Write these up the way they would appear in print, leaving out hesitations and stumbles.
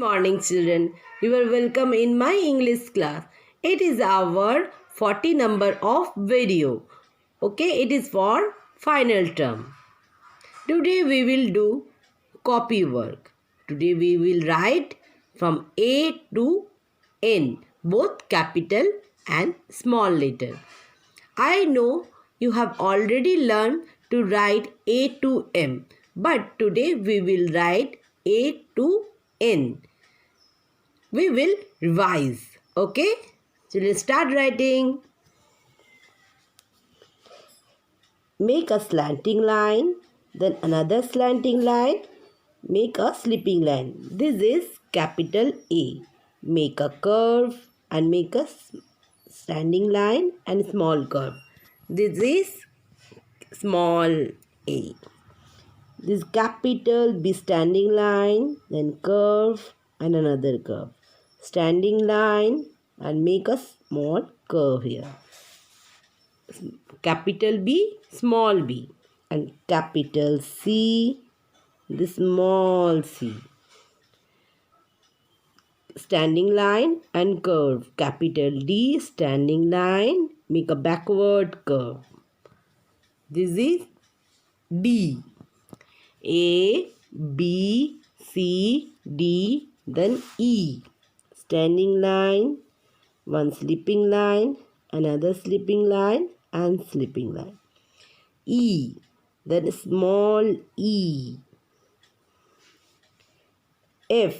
morning, children. You are welcome in my English class. It is our 40 number of video. Okay, it is for final term. Today we will do copy work. Today we will write from A to N, both capital and small letter. I know you have already learned to write A to M, but today we will write A to N. We will revise. Okay? So let's start writing. Make a slanting line, then another slanting line, make a slipping line. This is capital A. Make a curve and make a standing line and small curve. This is small a. This capital B standing line, then curve and another curve. Standing line and make a small curve here. Capital B, small b. And capital C, the small c. Standing line and curve. Capital D, standing line, make a backward curve. This is D. A, B, C, D, then E. Standing line, one slipping line, another slipping line and slipping line. E, then small e. F.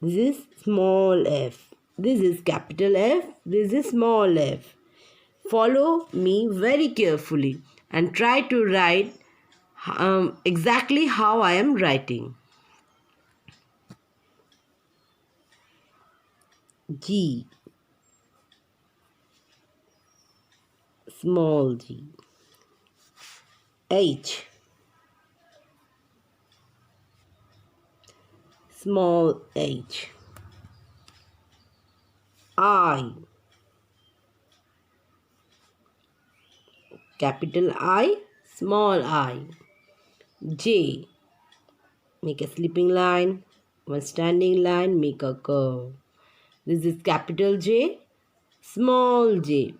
This is small f. This is capital F. This is small f. Follow me very carefully and try to write exactly how I am writing. G, small g. H, small h. I, capital I, small I. J, make a slipping line, one standing line, make a curve. This is capital J, small j.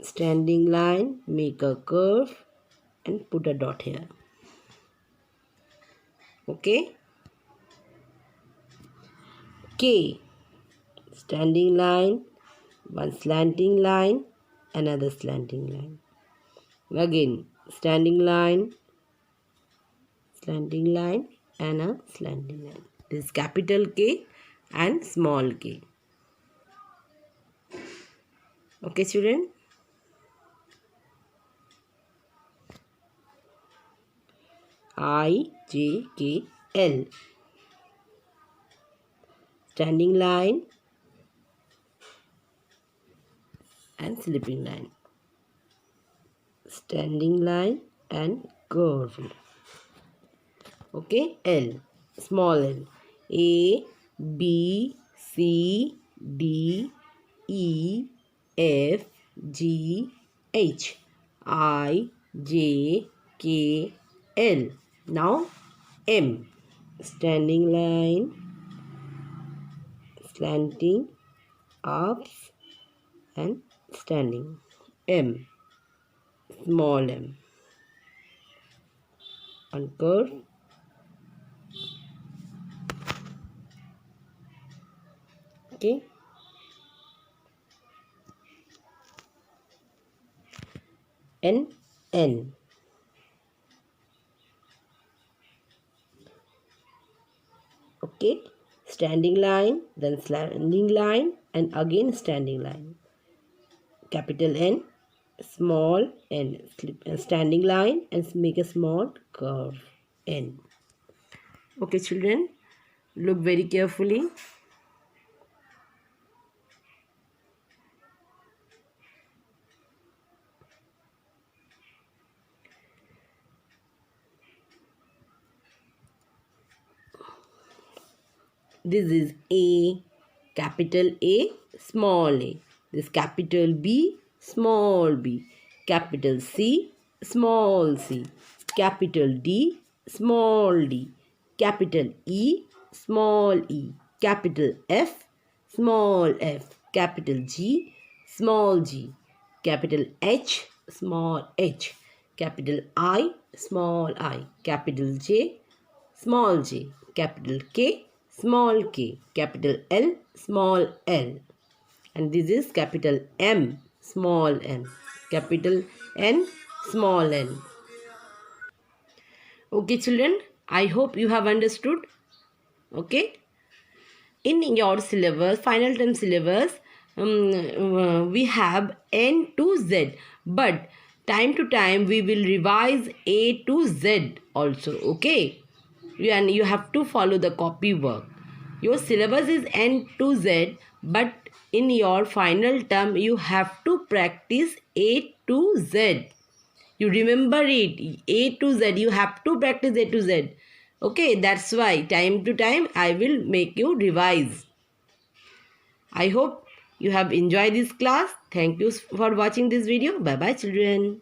Standing line, make a curve and put a dot here. Okay. K, standing line, one slanting line, another slanting line. Again, standing line, slanting line and a slanting line. This is capital K and small k. Okay, children? I, J, K, L. Standing line and slipping line. Standing line and curve. Okay, L, small l. A, B, C, D, E, F, G, H, I, J, K, L. Now M, standing line, slanting, ups and standing. M, small m. And curve. Okay. N, N. Okay, standing line, then slanting line and again standing line. Capital N, small n, standing line and make a small curve N. Okay, children, look very carefully. This is A, capital A, small a. This capital B, small b. Capital C, small c. Capital D, small d, capital E, small e, capital F, small f, capital G, small g, capital H, small h, capital I, small I, capital J, small j, capital K, small k, capital L, small l. And this is capital M, small m, capital N, small n. Okay, children, I hope you have understood. Okay. In your syllabus, final term syllabus, we have N to Z, but time to time we will revise A to Z also. Okay. And you have to follow the copy work. Your syllabus is N to Z, but in your final term you have to practice A to Z. You remember it, A to Z. You have to practice A to Z. Okay, that's why time to time I will make you revise. I hope you have enjoyed this class. Thank you for watching this video. Bye bye children.